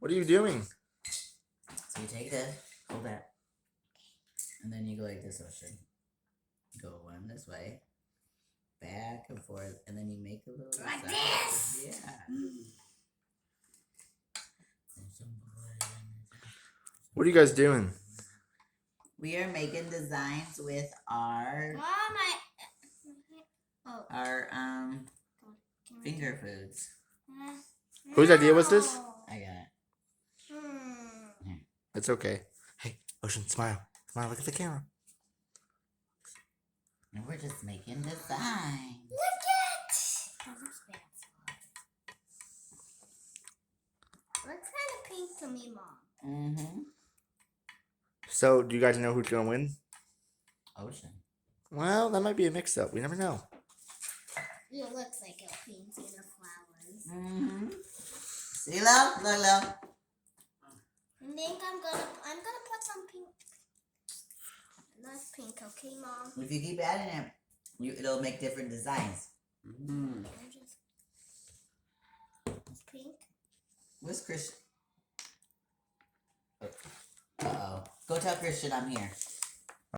What are you doing? So you take this, hold that, and then you go like this, Ocean. Go one this way, back and forth, and then you make a little Like design. this? Yeah. What are you guys doing? We are making designs with our finger foods. Whose idea was this? I got it. It's okay. Hey, Ocean, smile. Smile, look at the camera. And we're just making designs. Look it! Looks kind of pink to me, Mom. Mm-hmm. So, do you guys know who's going to win? Ocean. Well, that might be a mix-up. We never know. It looks like a painting of flowers. Mm-hmm. See, love? Look, love. I think I'm gonna put some pink. That's pink, okay, Mom? If you keep adding it, it'll make different designs. Mm. It's pink. Where's Christian? Uh-oh. Go tell Christian I'm here.